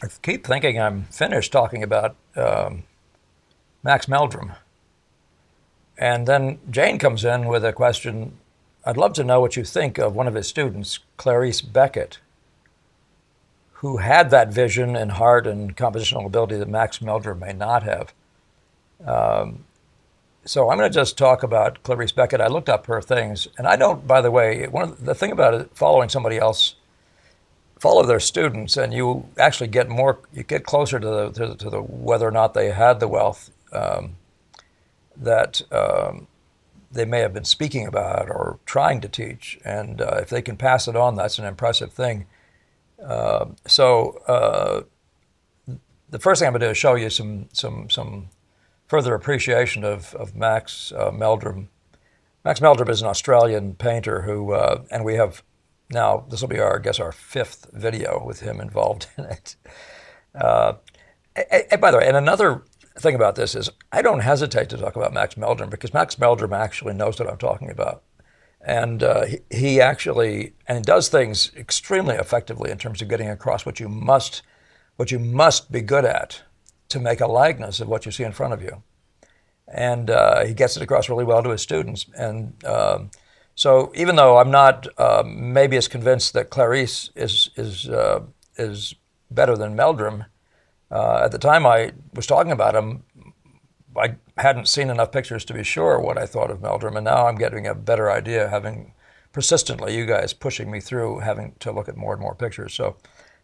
I keep thinking I'm finished talking about Max Meldrum. And then Jane comes in with a question. I'd love to know what you think of one of his students, Clarice Beckett, who had that vision and heart and compositional ability that Max Meldrum may not have. So I'm going to just talk about Clarice Beckett. I looked up her things, and I don't, by the way, one of the thing about it, following somebody else, follow their students, and you actually get more, you get closer to the whether or not they had the wealth that they may have been speaking about or trying to teach, and if they can pass it on, that's an impressive thing. So the first thing I'm going to do is show you some further appreciation of Max Meldrum. Max Meldrum is an Australian painter who, and we have now, this will be our, I guess, our fifth video with him involved in it. And by the way, and another thing about this is I don't hesitate to talk about Max Meldrum because Max Meldrum actually knows what I'm talking about. And he actually, and he does things extremely effectively in terms of getting across what you must be good at to make a likeness of what you see in front of you. And he gets it across really well to his students. And so even though I'm not maybe as convinced that Clarice is better than Meldrum, at the time I was talking about him, I hadn't seen enough pictures to be sure what I thought of Meldrum, and now I'm getting a better idea, having persistently, you guys pushing me through, having to look at more and more pictures. So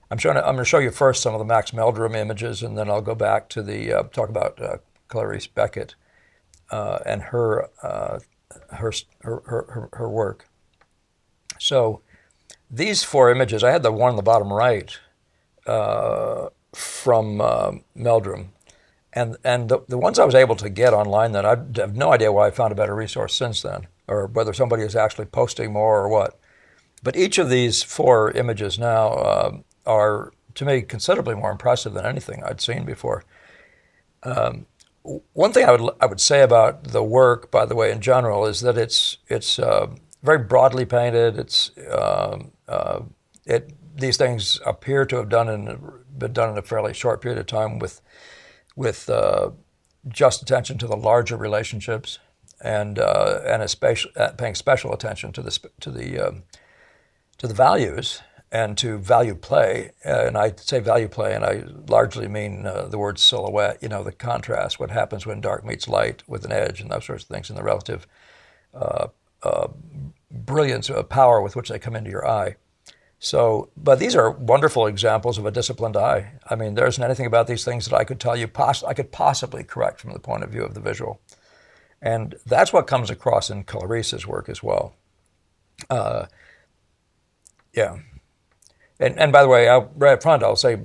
I'm going to show you first some of the Max Meldrum images, and then I'll go back to the talk about Clarice Beckett and her work. So these four images, I had the one on the bottom right from Meldrum. And the ones I was able to get online then, I have no idea why I found a better resource since then, or whether somebody is actually posting more or what. But each of these four images now are, to me, considerably more impressive than anything I'd seen before. One thing I would say about the work, by the way, in general, is that it's very broadly painted. These things appear to have been done in a fairly short period of time with just attention to the larger relationships and especially paying special attention to the values and to value play. And I say value play, and I largely mean the word silhouette. The contrast, what happens when dark meets light with an edge, and those sorts of things, and the relative brilliance, power with which they come into your eye. So, but these are wonderful examples of a disciplined eye. I mean, there isn't anything about these things that I could tell you I could possibly correct from the point of view of the visual. And that's what comes across in Clarice's work as well. Yeah. And by the way, right up front, I'll say,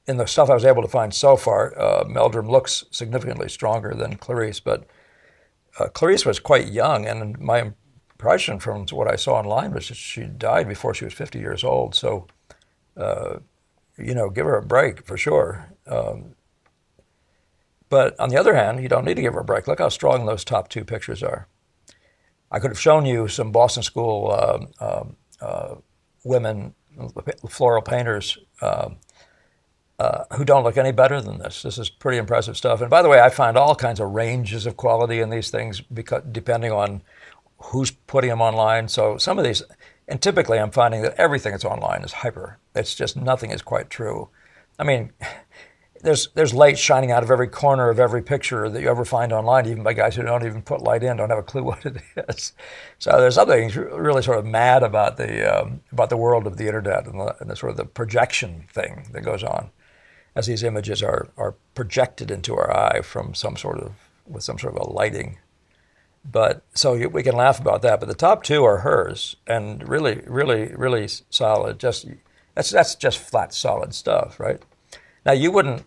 in the stuff I was able to find so far, Meldrum looks significantly stronger than Clarice, but Clarice was quite young, and my impression from what I saw online was that she died before she was 50 years old. So, give her a break for sure. But on the other hand, you don't need to give her a break. Look how strong those top two pictures are. I could have shown you some Boston School women, floral painters, who don't look any better than this. This is pretty impressive stuff. And by the way, I find all kinds of ranges of quality in these things because depending on who's putting them online. So some of these, and typically I'm finding that everything that's online is hyper. It's just nothing is quite true. I mean, there's light shining out of every corner of every picture that you ever find online, even by guys who don't even put light in, don't have a clue what it is. So there's something really sort of mad about the world of the internet and the sort of the projection thing that goes on as these images are projected into our eye from with some sort of a lighting. But so we can laugh about that. But the top two are hers, and really, really, really solid. That's just flat, solid stuff, right? Now you wouldn't.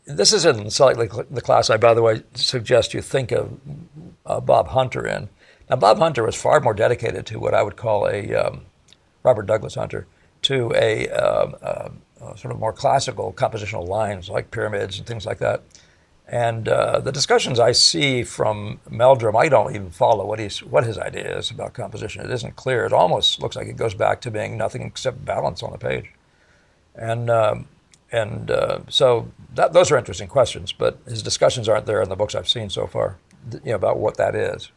This isn't slightly the class I, by the way, suggest you think of Bob Hunter in. Now Bob Hunter was far more dedicated to what I would call Robert Douglas Hunter, to a sort of more classical compositional lines like pyramids and things like that. And the discussions I see from Meldrum, I don't even follow what his idea is about composition. It isn't clear. It almost looks like it goes back to being nothing except balance on the page. And And so those are interesting questions, but his discussions aren't there in the books I've seen so far, about what that is.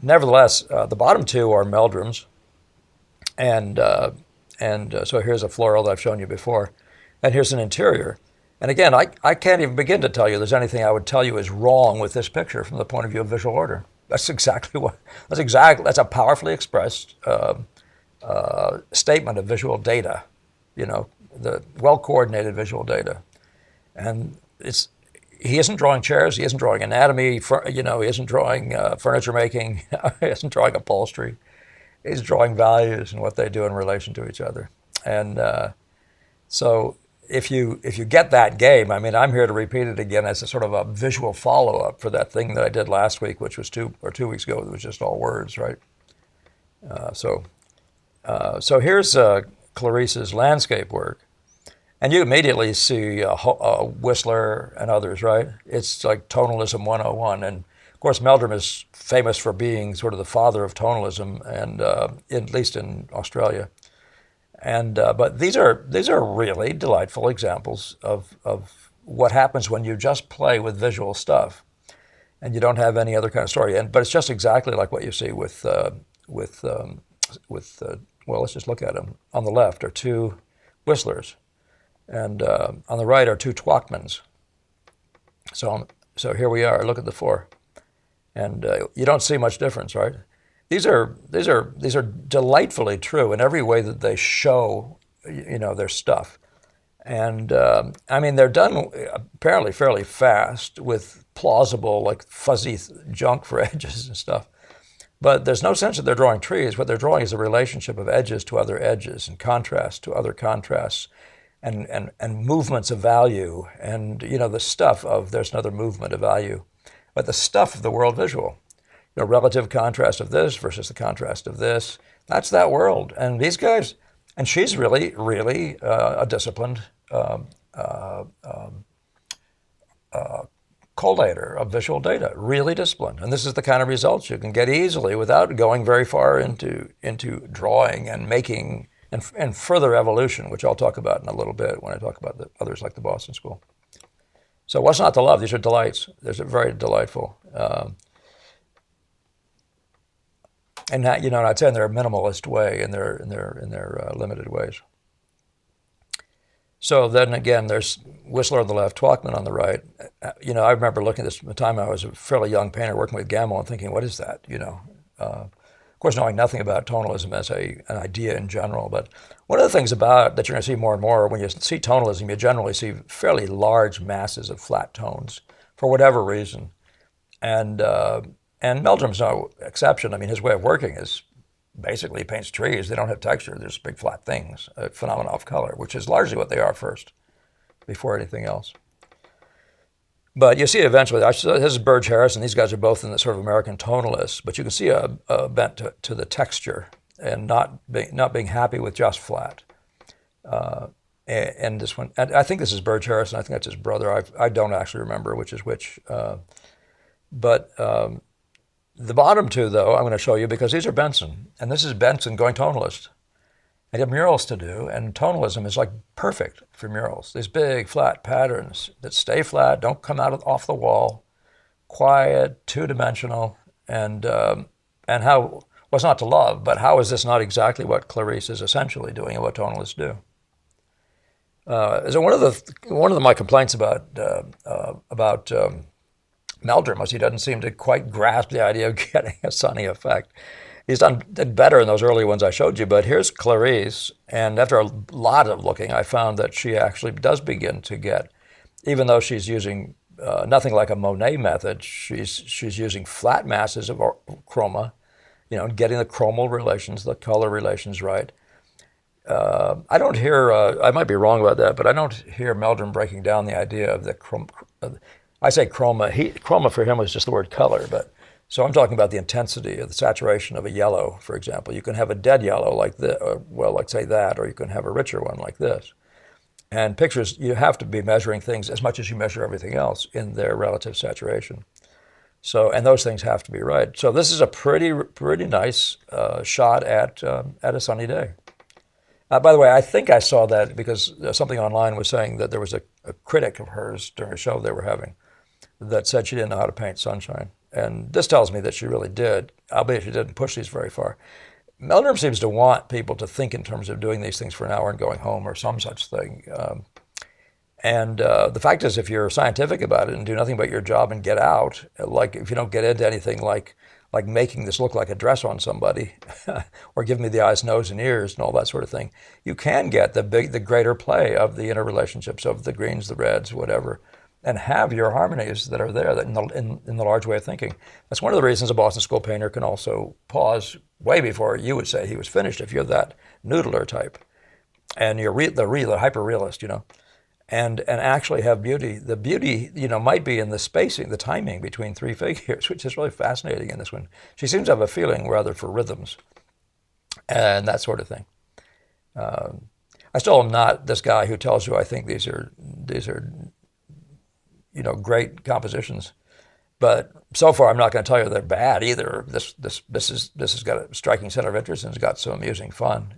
Nevertheless, the bottom two are Meldrums, and so here's a floral that I've shown you before, and here's an interior. And again, I can't even begin to tell you there's anything I would tell you is wrong with this picture from the point of view of visual order. That's a powerfully expressed statement of visual data, the well-coordinated visual data. And he isn't drawing chairs, he isn't drawing anatomy, he isn't drawing furniture making, he isn't drawing upholstery. He's drawing values and what they do in relation to each other. And so if you get that game, I mean, I'm here to repeat it again as a sort of a visual follow-up for that thing that I did last week, which was 2 weeks ago. It was just all words, right? So here's Clarice's landscape work. And you immediately see Whistler and others, right? It's like tonalism 101. And of course, Meldrum is famous for being sort of the father of tonalism, and at least in Australia. And but these are really delightful examples of what happens when you just play with visual stuff, and you don't have any other kind of story. But it's just exactly like what you see with well, let's just look at them. On the left are 2 Whistlers, and on the right are 2 Twachtmans. So here we are. Look at the 4, and you don't see much difference, right? These are delightfully true in every way that they show, their stuff. And I mean, they're done apparently fairly fast with plausible, like fuzzy junk for edges and stuff. But there's no sense that they're drawing trees. What they're drawing is a relationship of edges to other edges and contrast to other contrasts, and movements of value, and the stuff of there's another movement of value, but the stuff of the world visual. Relative contrast of this versus the contrast of this. That's that world. And these guys, and she's really, really a disciplined collator of visual data, really disciplined. And this is the kind of results you can get easily without going very far into drawing and making and further evolution, which I'll talk about in a little bit when I talk about the others like the Boston School. So what's not to love? These are delights. They're very delightful. And that, I'd say in their minimalist way, in their limited ways. So then again, there's Whistler on the left, Twachtman on the right. I remember looking at this at the time I was a fairly young painter working with Gamble and thinking, what is that? Of course, knowing nothing about tonalism as an idea in general. But one of the things about that you're going to see more and more when you see tonalism, you generally see fairly large masses of flat tones for whatever reason. And Meldrum's no exception. I mean, his way of working is basically he paints trees. They don't have texture. They're just big flat things, a phenomena of color, which is largely what they are first, before anything else. But you see eventually, this is Birch Harrison. These guys are both in the sort of American tonalists, but you can see a bent to the texture and not being happy with just flat. And this one, and I think this is Birch Harrison. I think that's his brother. I don't actually remember which is which. But the bottom 2, though, I'm going to show you because these are Benson. And this is Benson going tonalist. And you have murals to do, and tonalism is like perfect for murals. These big, flat patterns that stay flat, don't come out off the wall, quiet, 2-dimensional, and how, what's not to love, but how is this not exactly what Clarice is essentially doing and what tonalists do? So one of my complaints about Meldrum was he doesn't seem to quite grasp the idea of getting a sunny effect. He's done better in those early ones I showed you, but here's Clarice, and after a lot of looking, I found that she actually does begin to get, even though she's using nothing like a Monet method, she's using flat masses of chroma, getting the chromal relations, the color relations right. I don't hear, I might be wrong about that, but I don't hear Meldrum breaking down the idea of the I say chroma. Chroma for him was just the word color, but so I'm talking about the intensity of the saturation of a yellow, for example. You can have a dead yellow like this, like say that, or you can have a richer one like this. And pictures, you have to be measuring things as much as you measure everything else in their relative saturation. So, and those things have to be right. So this is a pretty nice shot at a sunny day. By the way, I think I saw that because something online was saying that there was a critic of hers during a show they were having that said she didn't know how to paint sunshine. And this tells me that she really did, albeit she didn't push these very far. Meldrum seems to want people to think in terms of doing these things for an hour and going home or some such thing. And the fact is, if you're scientific about it and do nothing but your job and get out, like if you don't get into anything like making this look like a dress on somebody, or give me the eyes, nose, and ears, and all that sort of thing, you can get the greater play of the interrelationships of the greens, the reds, whatever, and have your harmonies that are there in the large way of thinking. That's one of the reasons a Boston School painter can also pause way before you would say he was finished if you're that noodler type, and you're the hyper-realist, and actually have beauty. The beauty, might be in the spacing, the timing between three figures, which is really fascinating in this one. She seems to have a feeling rather for rhythms and that sort of thing. I still am not this guy who tells you I think these are great compositions, but so far I'm not going to tell you they're bad either. This has got a striking center of interest and has got some amusing fun.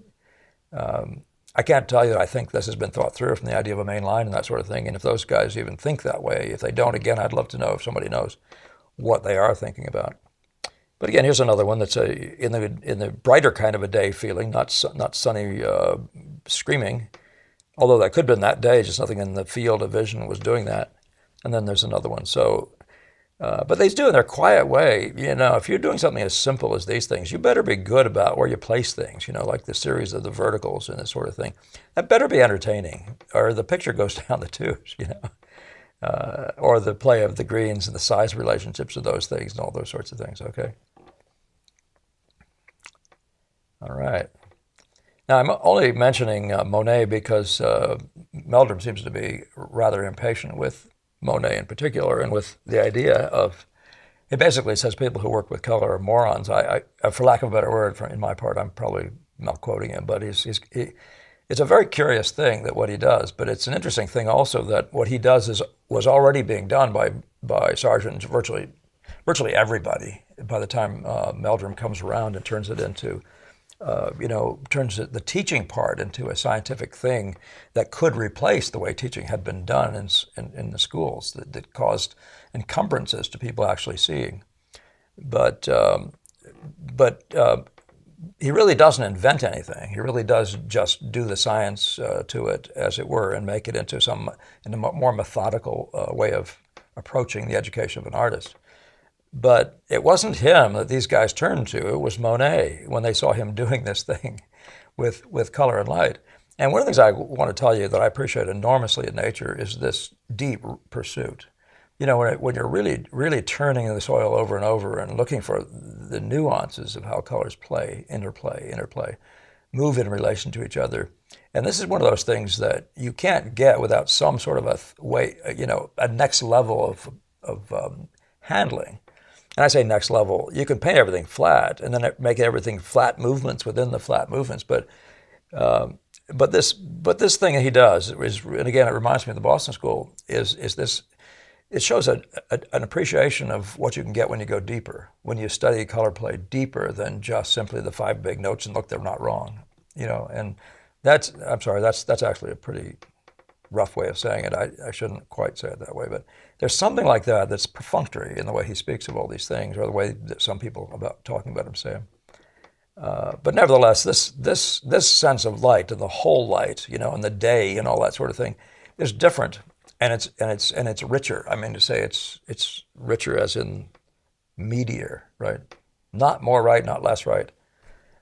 I can't tell you that I think this has been thought through from the idea of a main line and that sort of thing. And if those guys even think that way, if they don't, again, I'd love to know if somebody knows what they are thinking about. But again, here's another one that's in the brighter kind of a day feeling, not sunny screaming, although that could have been that day, just nothing in the field of vision was doing that. And then there's another one. So, but they do in their quiet way. If you're doing something as simple as these things, you better be good about where you place things, like the series of the verticals and this sort of thing. That better be entertaining, or the picture goes down the tubes, or the play of the greens and the size relationships of those things and all those sorts of things, okay? All right. Now, I'm only mentioning Monet because Meldrum seems to be rather impatient with Monet in particular, and with the idea of, it basically says people who work with color are morons. I for lack of a better word, in my part, I'm probably misquoting him, but it's a very curious thing that what he does, but it's an interesting thing also that what he does was already being done by Sargent, virtually everybody by the time Meldrum comes around and turns it into turns the teaching part into a scientific thing that could replace the way teaching had been done in the schools that caused encumbrances to people actually seeing. But he really doesn't invent anything. He really does just do the science to it, as it were, and make it into a more methodical way of approaching the education of an artist. But it wasn't him that these guys turned to. It was Monet when they saw him doing this thing with color and light. And one of the things I want to tell you that I appreciate enormously in nature is this deep pursuit. When you're really, really turning the soil over and over and looking for the nuances of how colors interplay, move in relation to each other. And this is one of those things that you can't get without some sort of a next level of handling. And I say next level, you can paint everything flat and then make everything flat movements within the flat movements. But this thing that he does is, and again, it reminds me of the Boston School, is this. It shows an appreciation of what you can get when you go deeper, when you study color play deeper than just simply the 5 big notes and look, they're not wrong, And that's actually a pretty rough way of saying it. I shouldn't quite say it that way, but there's something like that that's perfunctory in the way he speaks of all these things, or the way that some people talking about him say them. But nevertheless, this sense of light and the whole light, and the day and all that sort of thing, is different, and it's richer. I mean to say it's richer as in meatier, right? Not more right, not less right.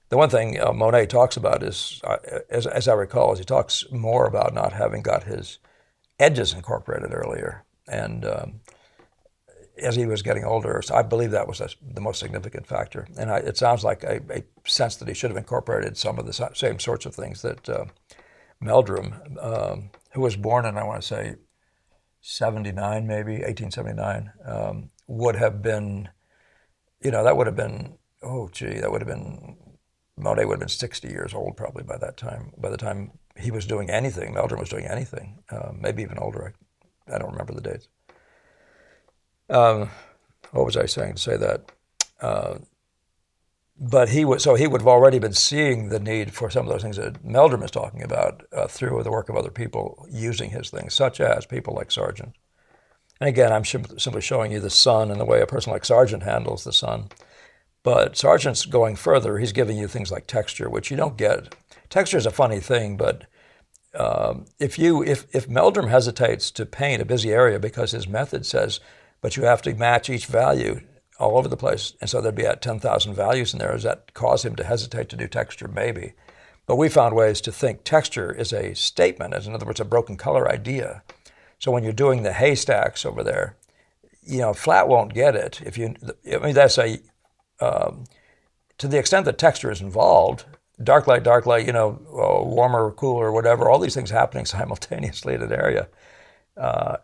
The one thing Monet talks about is, as I recall, is he talks more about not having got his edges incorporated earlier. And as he was getting older, so I believe that was the most significant factor. And it sounds like a sense that he should have incorporated some of the same sorts of things that Meldrum, who was born in, I want to say, 79 maybe, 1879, would have been, that would have been, Monet would have been 60 years old probably by that time. By the time he was doing anything, Meldrum was doing anything, maybe even older. I don't remember the dates. What was I saying to say that? But he would have already been seeing the need for some of those things that Meldrum is talking about through the work of other people using his things, such as people like Sargent. And again, I'm simply showing you the sun and the way a person like Sargent handles the sun. But Sargent's going further. He's giving you things like texture, which you don't get. Texture is a funny thing, but if Meldrum hesitates to paint a busy area because his method says, but you have to match each value all over the place, and so there'd be at 10,000 values in there, does that cause him to hesitate to do texture? Maybe. But we found ways to think texture is a statement, as in other words, a broken color idea. So when you're doing the haystacks over there, flat won't get it. That's to the extent that texture is involved, dark light, warmer, cooler, whatever, all these things happening simultaneously in an area.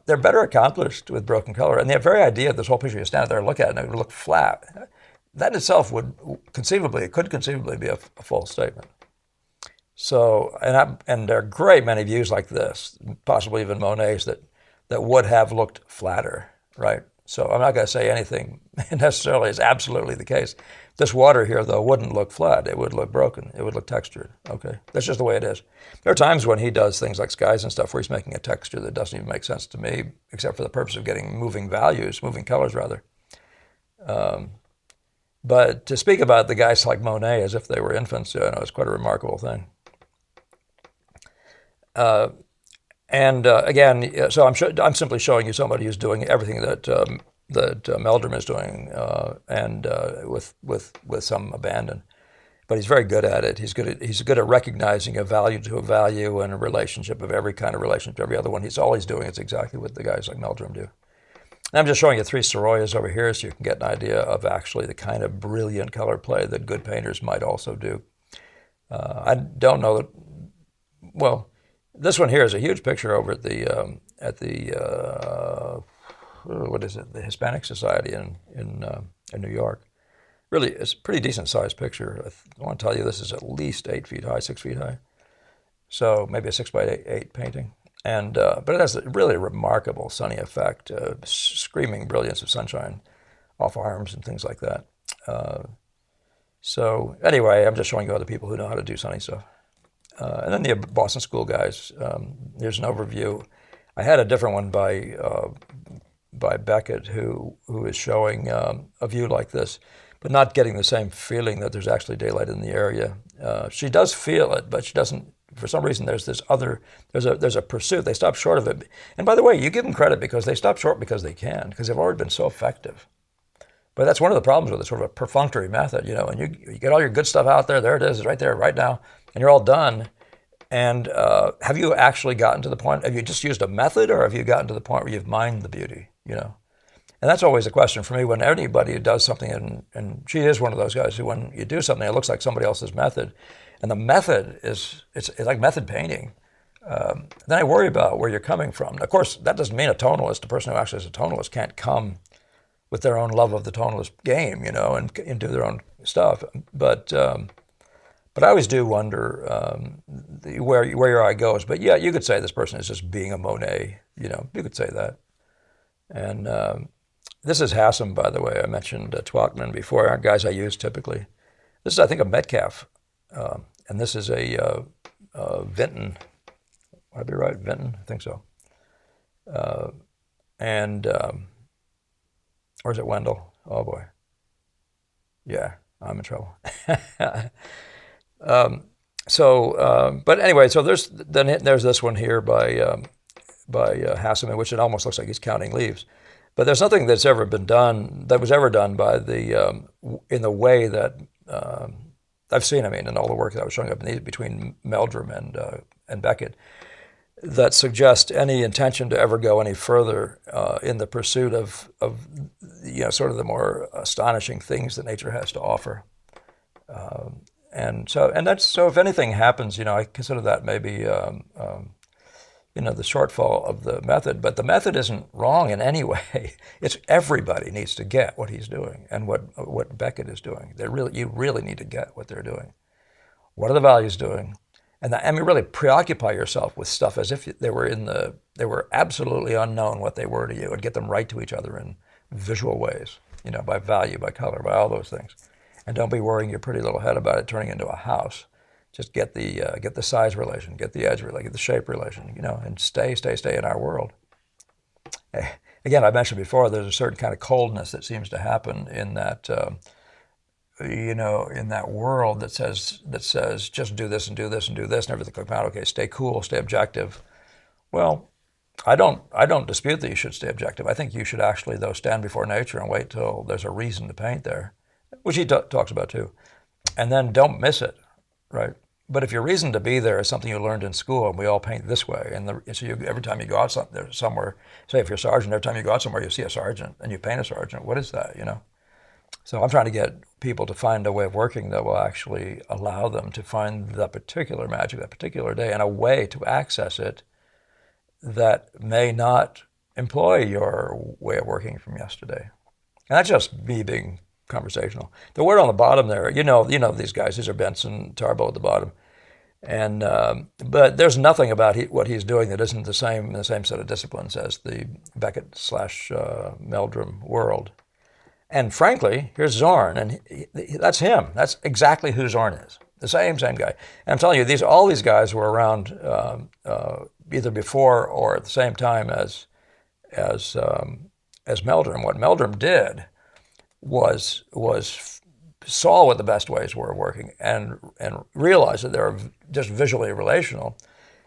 They're better accomplished with broken color. And the very idea of this whole picture, you stand there and look at it and it would look flat, that in itself could conceivably be a false statement. So, and there are a great many views like this, possibly even Monet's, that would have looked flatter, right? So I'm not going to say anything necessarily is absolutely the case. This water here, though, wouldn't look flat. It would look broken. It would look textured. Okay, that's just the way it is. There are times when he does things like skies and stuff where he's making a texture that doesn't even make sense to me, except for the purpose of getting moving colors rather. But to speak about the guys like Monet as if they were infants, it's quite a remarkable thing. Again, so I'm simply showing you somebody who's doing everything that Meldrum is doing, with some abandon. But he's very good at it. He's good at recognizing a value to a value and a relationship of every kind of relationship to every other one. All he's doing is exactly what the guys like Meldrum do. And I'm just showing you 3 Sirois over here so you can get an idea of actually the kind of brilliant color play that good painters might also do. I don't know that. Well, this one here is a huge picture over at the what is it? The Hispanic Society in New York. Really, it's a pretty decent sized picture. I want to tell you this is at least 8 feet high, 6 feet high. So maybe a 6 by 8 painting. And but it has a really remarkable sunny effect, screaming brilliance of sunshine off arms and things like that. So anyway, I'm just showing you other people who know how to do sunny stuff. And then the Boston School guys. Here's an overview. I had a different one by Beckett who is showing a view like this, but not getting the same feeling that there's actually daylight in the area. She does feel it, but she doesn't. For some reason, there's a pursuit. They stop short of it. And by the way, you give them credit because they stop short because they can, because they've already been so effective. But that's one of the problems with it, sort of a perfunctory method, and you get all your good stuff out there. There it is, right there, right now, and you're all done. And have you actually gotten to the point? Have you just used a method, or have you gotten to the point where you've mined the beauty? And that's always a question for me when anybody does something, and she is one of those guys who, when you do something, it looks like somebody else's method, and the method it's like method painting. Then I worry about where you're coming from. Of course, that doesn't mean a tonalist, the person who actually is a tonalist, can't come with their own love of the tonalist game, and do their own stuff. But I always do wonder where your eye goes. But yeah, you could say this person is just being a Monet. You could say that. And this is Hassan, by the way. I mentioned Twachtman before, aren't guys I use typically. This is, I think, a Metcalf. And this is a Vinton. Would I be right? Vinton? I think so. Or is it Wendell? Oh, boy. Yeah, I'm in trouble. But anyway, so there's this one here by Hassan, in which it almost looks like he's counting leaves. But there's nothing that was ever done by in the way that I've seen. In all the work that I was showing up between Meldrum and Beckett, that suggest any intention to ever go any further in the pursuit of sort of the more astonishing things that nature has to offer. And so if anything happens, I consider that maybe the shortfall of the method. But the method isn't wrong in any way. It's everybody needs to get what he's doing and what Beckett is doing. You really need to get what they're doing. What are the values doing? And really preoccupy yourself with stuff as if they were absolutely unknown what they were to you, and get them right to each other in visual ways, by value, by color, by all those things. And don't be worrying your pretty little head about it turning into a house. Just get the size relation, get the edge relation, get the shape relation, and stay in our world. Again, I mentioned before, there's a certain kind of coldness that seems to happen in that, in that world that says just do this and do this and do this, and everything will come out okay. Stay cool, stay objective. Well, I don't dispute that you should stay objective. I think you should actually, though, stand before nature and wait till there's a reason to paint there, which he talks about too, and then don't miss it, right? But if your reason to be there is something you learned in school, and we all paint this way, and so every time you go out somewhere, say if you're a sergeant, every time you go out somewhere, you see a sergeant, and you paint a sergeant. What is that, So I'm trying to get people to find a way of working that will actually allow them to find that particular magic, that particular day, and a way to access it that may not employ your way of working from yesterday. And that's just me being conversational. The word on the bottom there, these guys. These are Benson, Tarbo at the bottom, and but there's nothing about what he's doing that isn't the same set of disciplines as the Beckett / Meldrum world. And frankly, here's Zorn, and that's him. That's exactly who Zorn is. The same guy. And I'm telling you, all these guys were around either before or at the same time as Meldrum. What Meldrum did was saw what the best ways were of working and realized that they're just visually relational,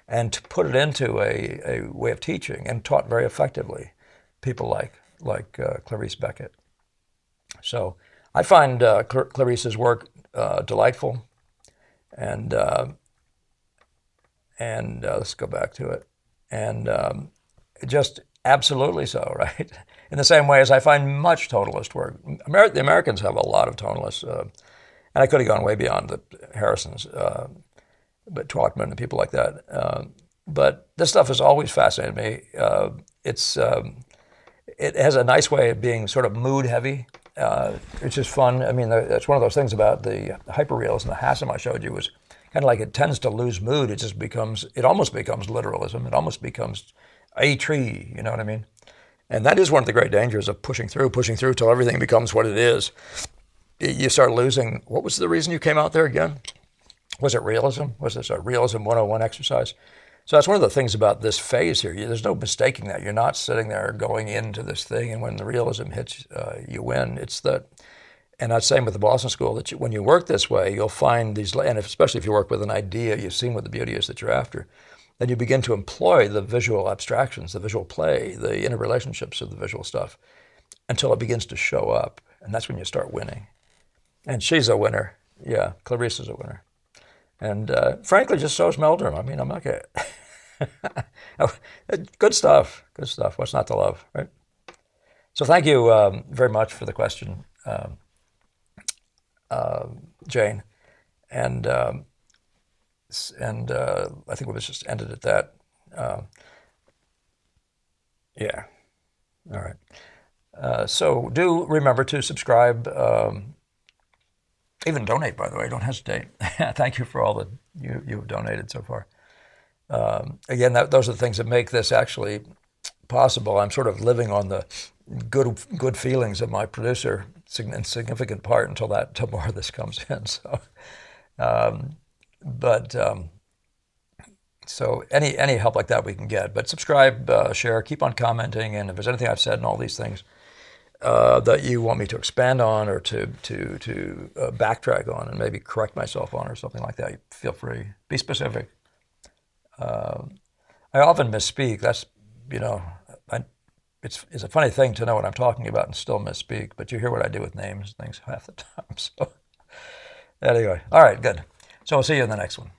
and to put it into a way of teaching, and taught very effectively people like Clarice Beckett. So I find Clarice's work delightful, and let's go back to it, and just absolutely so, right? In the same way as I find much tonalist work. The Americans have a lot of tonalists, and I could have gone way beyond the Harrisons, but Twachtman and people like that. But this stuff has always fascinated me. It has a nice way of being sort of mood heavy. It's just fun. I mean, that's one of those things about the hyper-realism, the Hassan I showed you, was kind of like it tends to lose mood. It almost becomes literalism. It almost becomes a tree, you know what I mean? And that is one of the great dangers of pushing through till everything becomes what it is. You start losing, what was the reason you came out there again? Was it realism? Was this a realism 101 exercise? So that's one of the things about this phase here. There's no mistaking that. You're not sitting there going into this thing, and when the realism hits, you win. It's that, and I'd say with the Boston School, that when you work this way, you'll find these, and especially if you work with an idea, you've seen what the beauty is that you're after, then you begin to employ the visual abstractions, the visual play, the interrelationships of the visual stuff, until it begins to show up. And that's when you start winning. And she's a winner. Yeah, Clarice is a winner. And frankly, just so is Meldrum. I mean, I'm not going to... Good stuff. What's not to love, right? So thank you very much for the question, Jane. And I think we'll just end it at that. Yeah. All right. So do remember to subscribe. Even donate, by the way. Don't hesitate. Thank you for all that you've donated so far. Again, those are the things that make this actually possible. I'm sort of living on the good feelings of my producer in significant part until more of this comes in. So, so any help like that we can get. But subscribe, share, keep on commenting, and if there's anything I've said and all these things that you want me to expand on or to backtrack on and maybe correct myself on or something like that, feel free. Be specific. I often misspeak. That's, it's a funny thing to know what I'm talking about and still misspeak, but you hear what I do with names and things half the time. So anyway, all right, good. So I'll see you in the next one.